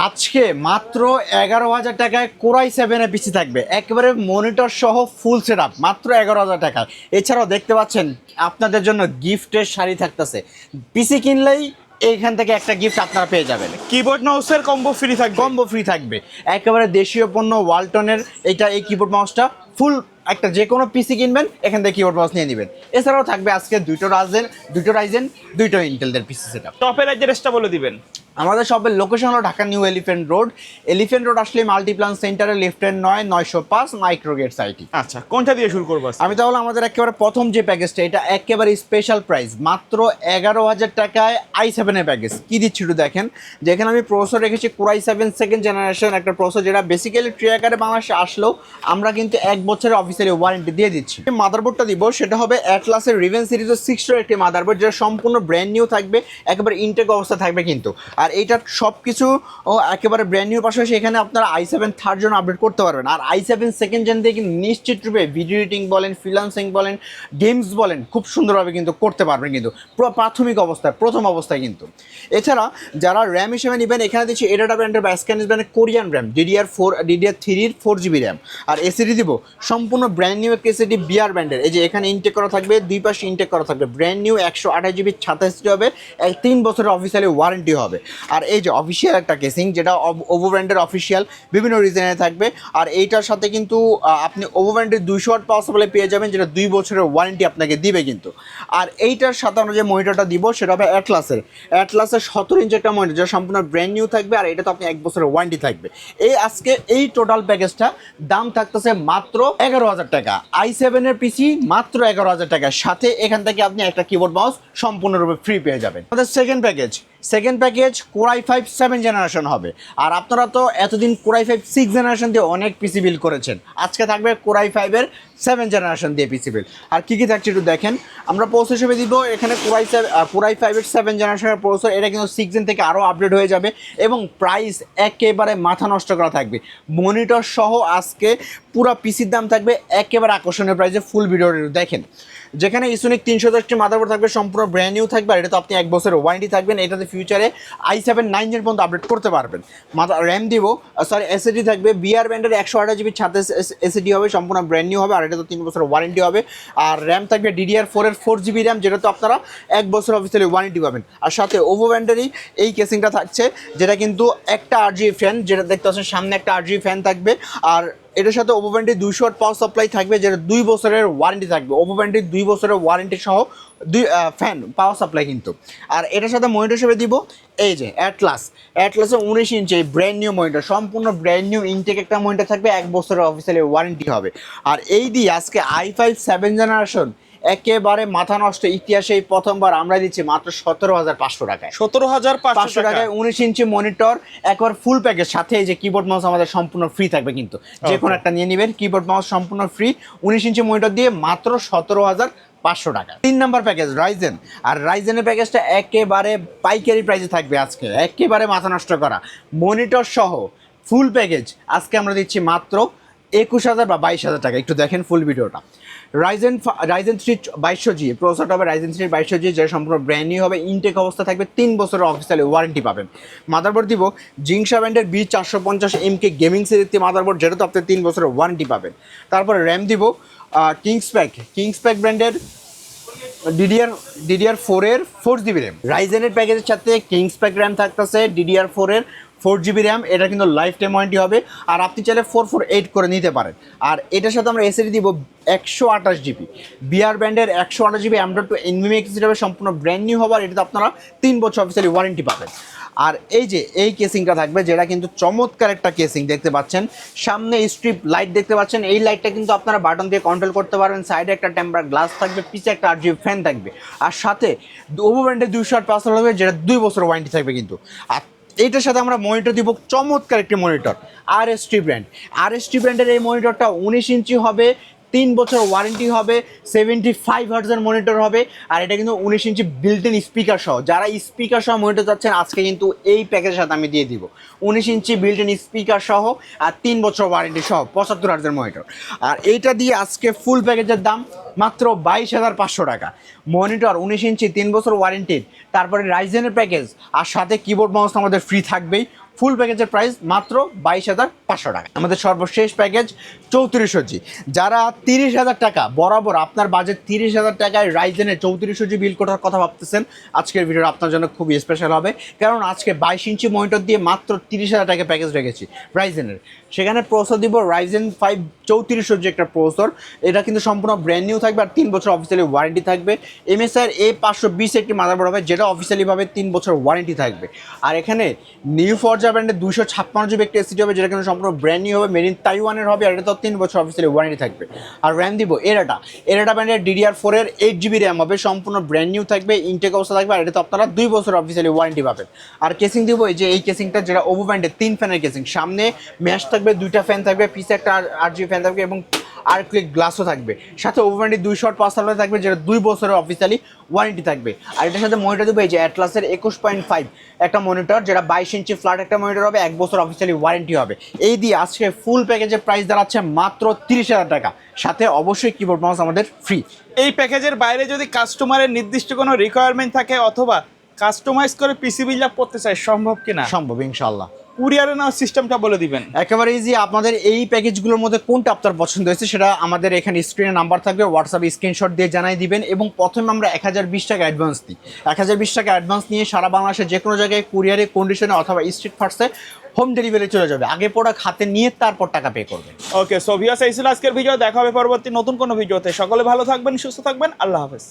আজকে মাত্র 11,000 টাকায় কোরাই 7 এর পিসি থাকবে, একেবারে মনিটর সহ ফুল সেট আপ, মাত্র 11,000 টাকায়। এছাড়াও দেখতে পাচ্ছেন আপনাদের জন্য গিফটের শাড়ি থাকতেছে। পিসি কিনলেই এইখান থেকে একটা গিফট আপনারা পেয়ে যাবেন। কিবোর্ড মাউসের কম্বো ফ্রি থাকবে। কম্বো ফ্রি থাকবে, একেবারে দেশীয় পণ্য ওয়ালটনের এই কিবোর্ড মাউসটা ফুল। একটা যে কোনো পিসি কিনবেন এখান থেকে কিবোর্ড মাউস নিয়ে নেবেন। এছাড়াও থাকবে আজকে দুটো রাইজেন দুটো ইন্টেলদের পিসি সেট আপ। টপের অ্যাড্রেসটা বলে দিবেন। আমাদের শপের লোকেশন হলো ঢাকা নিউ এলিফ্যান্ট রোড আসলে মাল্টিপ্লান সেন্টারে লেফট হ্যান্ড 905 মাইক্রোগেট সাইটি। আচ্ছা, কোনটা দিয়ে শুরু করবো? আমি তাহলে আমাদের একেবারে প্রথম যে প্যাকেজটা, এটা একেবারে স্পেশাল প্রাইস, মাত্র 11,000 টাকায় i7 এর প্যাকেজ। কি দিচ্ছি একটু দেখেন, যেখানে আমি প্রসেসর রেখেছি কোরাই 7 সেকেন্ড জেনারেশন একটা প্রসেসর, যেটা বেসিক্যালি ট্রি আকারে বাংলাদেশে আসলেও আমরা কিন্তু 1 বছরের অফিসিয়ালি ওয়ারেন্টি দিয়ে দিচ্ছি। মাদারবোর্ডটা দিব সেটা হবে অ্যাটলাসের রিভেন সিরিজের 6 একটি মাদারবোর্ড, যেটা সম্পূর্ণ ব্র্যান্ড নিউ থাকবে, একেবারে ইনটেক অবস্থা থাকবে কিন্তু। আর এইটা সব কিছু একেবারে ব্র্যান্ড নিউ, পাশাপাশি এখানে আপনারা i7 থার্ড জেন আপডেট করতে পারবেন। আর i7 সেকেন্ড জেন দিয়ে কিন্তু নিশ্চিত রূপে ভিডিও এডিটিং বলেন, ফ্রিল্যান্সিং বলেন, গেমস বলেন, খুব সুন্দরভাবে কিন্তু করতে পারবেন কিন্তু পুরো প্রাথমিক অবস্থায়, প্রথম অবস্থায় কিন্তু। এছাড়া যারা র্যাম হিসেবে নেবেন, এখানে দিচ্ছি এডাটা ব্র্যান্ডের বা স্ক্যানিস ব্র্যান্ডের Korean RAM DDR3 4GB RAM. আর এসিডি দিব সম্পূর্ণ ব্র্যান্ড নিউ একটা এসিডি বিআর ব্র্যান্ডের। এই যে এখানে ইনটেক করা থাকবে, দুই পাশে ইনটেক করা থাকবে, ব্র্যান্ড নিউ 128GB 27 হবে, 3 বছরের অফিসিয়ালি ওয়ারেন্টি হবে। আর এই যে অফিসিয়াল একটা কেসিং, যেটা ওভো ব্র্যান্ডের অফিসিয়াল বিভিন্ন রিজনে থাকবে। আর এইটার সাথে কিন্তু আপনি ওভো ব্র্যান্ডের 200 ওয়াট পাওয়ার সাপ্লাই পেয়ে যাবেন, যেটা 2 বছরের ওয়ারেন্টি আপনাকে দিবে কিন্তু। আর এইটার সাথে আমরা যে মনিটরটা দিব সেটা হবে অ্যাটলাসের 17 ইঞ্চ একটা মনিটর, যেটা সম্পূর্ণ ব্র্যান্ড নিউ থাকবে। আর এটা তো আপনি 1 বছরের ওয়ারেন্টি থাকবে। আজকে এই টোটাল প্যাকেজটা দাম থাকতেছে মাত্র 11,000 টাকা। i7 এর পিসি মাত্র 11,000 টাকা, সাথে এখান থেকে আপনি একটা কিবোর্ড মাউস সম্পূর্ণরূপে ফ্রি পেয়ে যাবেন। আমাদের সেকেন্ড প্যাকেজ কোরাই 5 7 জেনারেশন হবে। আর আপনারা তো এতদিন কোরাই 5 6 জেনারেশন দিয়ে অনেক পিসি বিল করেছেন, আজকে থাকবে কোরাই 5 এর 7 জেনারেশন দিয়ে পিসি বিল। আর কী থাকছে একটু দেখেন, আমরা প্রসেসর হিসেবে দিব এখানে কোরাই 5 এর 7 জেনারেশনের প্রসেসর। এটা কিন্তু 6 জেন থেকে আরও আপডেট হয়ে যাবে এবং প্রাইস একেবারে মাথা নষ্ট করা থাকবে। মনিটর সহ আজকে পুরো পিসির দাম থাকবে একেবারে আকর্ষণীয় প্রাইসে। ফুল ভিডিও দেখেন, যেখানে ইসোনিক 310টি মাদারবোর্ড থাকবে, সম্পূর্ণ ব্র্যান্ড নিউ থাকবে। আর এটা তো আপনি 1 বছরের ওয়ারেন্টি থাকবেন। এটাতে ফিউচারে i7 9 জেন পর্যন্ত আপডেট করতে পারবেন। র্যাম দিব, এসএসডি থাকবে বিআর ব্র্যান্ডের 128GB 27 এসএসডি হবে, সম্পূর্ণ ব্র্যান্ড নিউ হবে। আর এটা তো 3 বছরের ওয়ারেন্টি হবে। আর র্যাম থাকবে DDR4 এর 4GB র্যাম, যেটা তো আপনারা 1 বছর অফিসিয়ালি ওয়ারেন্টি পাবেন। আর সাথে ওভো ব্র্যান্ডেরই এই কেসিংটা থাকছে, যেটা কিন্তু একটা RGB ফ্যান, যেটা দেখতে পাচ্ছেন সামনে একটা RGB ফ্যান থাকবে। আর এটার সাথে ওভো ব্র্যান্ডের 200 ওয়াট পাওয়ার সাপ্লাই থাকবে, যেটা 2 বছরের ওয়ারেন্টি থাকবে। ওভো ব্র্যান্ডের 2 বছরের ওয়ারেন্টি সহ ফ্যান পাওয়ার সাপ্লাই কিন্তু। আর এটার সাথে মনিটর হিসেবে দিব এই যে অ্যাটলাসের 19 ইঞ্চি ব্র্যান্ড নিউ মনিটর, সম্পূর্ণ ব্র্যান্ড নিউ ইনটেক একটা মনিটর থাকবে, 1 বছরের অফিসিয়ালি ওয়ারেন্টি হবে। আর এই দিয়ে আজকে i5 7 জেনারেশন একেবারে মাথা নষ্ট, ইতিহাসে এই প্রথমবার আমরা দিচ্ছি মাত্র 17,500 টাকায়। 17,500 টাকায় 19 ইঞ্চি মনিটর, একবার ফুল প্যাকেজ, সাথে এই যে কিবোর্ড মাউস আমাদের সম্পূর্ণ ফ্রি থাকবে কিন্তু। যে কোনো একটা নিয়ে নেবেন, কিবোর্ড মাউস সম্পূর্ণ ফ্রি, 19 ইঞ্চি মনিটর দিয়ে মাত্র 17,500 টাকা। 3 নাম্বার প্যাকেজ রাইজেন। আর রাইজেনের প্যাকেজটা একেবারে পাইকারি প্রাইসে থাকবে আজকে, একেবারে মাথা নষ্ট করা মনিটর সহ ফুল প্যাকেজ আজকে আমরা দিচ্ছি মাত্র 21,000 বা 22,000 টাকা। একটু দেখেন ফুল ভিডিওটা। রাইজেন 3 2200G প্রসেসরটা হবে রাইজেন 3 2200G, যেটা সম্পূর্ণ ব্র্যান্ড নিউ হবে, ইনটেক অবস্থা থাকবে, 3 বছরের অফিসিয়ালি ওয়ারেন্টি পাবেন। মাদারবোর্ড দিব জিংসা ব্র্যান্ডের B450MK গেমিং সিরিজ একটি মাদারবোর্ড, যেটা তো আপনি 3 বছরের ওয়ারেন্টি পাবেন। তারপরে র্যাম দিব কিংসপ্যাক ব্র্যান্ডের DDR4 এর 4GB র্যাম। রাইজেনের প্যাকেজের সাথে কিংসপ্যাক র্যাম থাকতেছে, DDR4 এর 4GB র্যাম, এটা কিন্তু লাইফ টাইম ওয়ারেন্টি হবে। আর আপনি চাইলে 448 করে নিতে পারেন। আর এটার সাথে আমরা এসএসডি দিব 128GB বিআর ব্র্যান্ডের 128GB M.2 NVMe হিসেবে, সম্পূর্ণ ব্র্যান্ড নিউ হবে। আর এটা তো আপনারা 3 বছর অফিসিয়ালি ওয়ারেন্টি পাবেন। আর এই যে এই কেসিংটা থাকবে, যেটা কিন্তু চমৎকার একটা কেসিং দেখতে পাচ্ছেন, সামনে স্ট্রিপ লাইট দেখতে পাচ্ছেন, এই লাইটটা কিন্তু আপনারা বাটন দিয়ে কন্ট্রোল করতে পারবেন। সাইডে একটা টেম্পার গ্লাস থাকবে, পিছে একটা RGB ফ্যান থাকবে। আর সাথে ওভো ব্র্যান্ডের 200 ওয়াট পাওয়ার সাপ্লাই হবে, যেটা 2 বছর ওয়ারেন্টি থাকবে কিন্তু। আর এইটার সাথে আমরা মনিটর দিব চমৎকার একটি মনিটর, RST ব্র্যান্ডের এই মনিটরটা 19 ইঞ্চি হবে, 3 বছর ওয়ারেন্টি হবে, 75 হার্টজের মনিটর হবে। আর এটা কিন্তু 19 ইঞ্চি বিল্ট ইন স্পিকার সহ, যারা স্পিকার সহ মনিটর চাচ্ছেন আজকে কিন্তু এই প্যাকেজের সাথে আমি দিয়ে দিব 19 ইঞ্চি বিল্ট ইন স্পিকার সহ আর 3 বছর ওয়ারেন্টি সহ 75 হার্টজের মনিটর। আর এইটা দিয়ে আজকে ফুল প্যাকেজের দাম মাত্র 22,500 টাকা। মনিটর 19 ইঞ্চি 3 বছর ওয়ারেন্টির, তারপরে রাইজেনের প্যাকেজ, আর সাথে কিবোর্ড মাউস আমাদের ফ্রি থাকবেই। ফুল প্যাকেজের প্রাইস মাত্র 22,500 টাকা। আমাদের সর্বশেষ প্যাকেজ 3400G। যারা 30,000 টাকা বরাবর আপনার বাজেট 30,000 টাকায় রাইজেনের 3400G বিল করার কথা ভাবতেছেন, আজকের ভিডিওটা আপনার জন্য খুবই স্পেশাল হবে, কারণ আজকে 22 ইঞ্চি মনিটর দিয়ে মাত্র 30,000 টাকা প্যাকেজ রেখেছি রাইজেনের। সেখানে প্রসেসর দিব রাইজেন 5 3400G একটা প্রসেসর। এটা কিন্তু সম্পূর্ণ ব্র্যান্ড নিউ থাকবে আর 3 বছর অফিসিয়ালি ওয়ারেন্টি থাকবে। MSI A520 একটি মাদারবোর্ড হবে, যেটা অফিসিয়ালিভাবে 3 বছর ওয়ারেন্টি থাকবে। আর এখানে নিউ ফরজা ব্র্যান্ডের 256GB একটা এসিডি হবে, যেটা কিন্তু সম্পূর্ণ ব্র্যান্ড নিউ হবে, মেড ইন তাইওয়ানের হবে, আর এটা তো 3 বছর অফিসিয়ালি ওয়ারেন্টি থাকবে। আর র্যাম দিব এরাটা ব্র্যান্ডের DDR4 এর 8GB র্যাম হবে, সম্পূর্ণ ব্র্যান্ড নিউ থাকবে, ইনটেক অবস্থা থাকবে, আর এটা তো আপনারা 2 বছর অফিসিয়ালি ওয়ারেন্টি পাবেন। আর কেসিং দিব এই যে এই কেসিংটা, যেটা ওভো ব্র্যান্ডের 3 ফ্যানের কেসিং, সামনে ম্যাশ থাকবে, 2টা ফ্যান থাকবে, পিছে একটা RGB ফ্যান থাকবে এবং আর ক্লিক গ্লাসও থাকবে, সাথে ওভো ব্র্যান্ডের 2 শট 5 সালের থাকবে, যেটা 2 বছরের অফিসিয়ালি ওয়ারেন্টি থাকবে। আর এটার সাথে মনিটর দেবো এই যে অ্যাটলাসের 21.5 একটা মনিটর, যেটা 22 ইঞ্চি ফ্ল্যাট একটা মনিটর হবে, 1 বছর অফিসিয়ালি ওয়ারেন্টি হবে। এই দিয়ে আজকে ফুল প্যাকেজের প্রাইস দাঁড়াচ্ছে মাত্র 30,000 টাকা, সাথে অবশ্যই কিবোর্ড মাউস আমাদের ফ্রি। এই প্যাকেজের বাইরে যদি কাস্টমারের নির্দিষ্ট কোনো রিকোয়ারমেন্ট থাকে অথবা কাস্টমাইজ করে পিসি বিল্ড আপ করতে চায়, সম্ভব কিনা? সম্ভব ইনশাআল্লাহ। কুরিয়ারে নেওয়ার সিস্টেমটা বলে দিবেন। একেবারে ইজি। আপনাদের এই প্যাকেজগুলোর মধ্যে কোনটা আপনার পছন্দ হয়েছে সেটা আমাদের এখানে স্ক্রিনে নাম্বার থাকবে, হোয়াটসঅ্যাপে স্ক্রিনশট দিয়ে জানাই দিবেন। এবং প্রথমে আমরা 1020 টাকা অ্যাডভান্স দিই। 1020 টাকা অ্যাডভান্স নিয়ে সারা বাংলাদেশে যে কোনো জায়গায় কুরিয়ারে, কন্ডিশনে অথবা স্ট্রিট ফার্স্টে হোম ডেলিভারি চলে যাবে। আগে প্রোডাক্ট হাতে নিয়ে তারপর টাকা পে করবেন। ওকে, সো ভিউয়ার্স, এই ছিল আজকের ভিডিও। দেখা হবে পরবর্তী নতুন কোনো ভিডিওতে। সকলে ভালো থাকবেন, সুস্থ থাকবেন। আল্লাহ হাফেজ।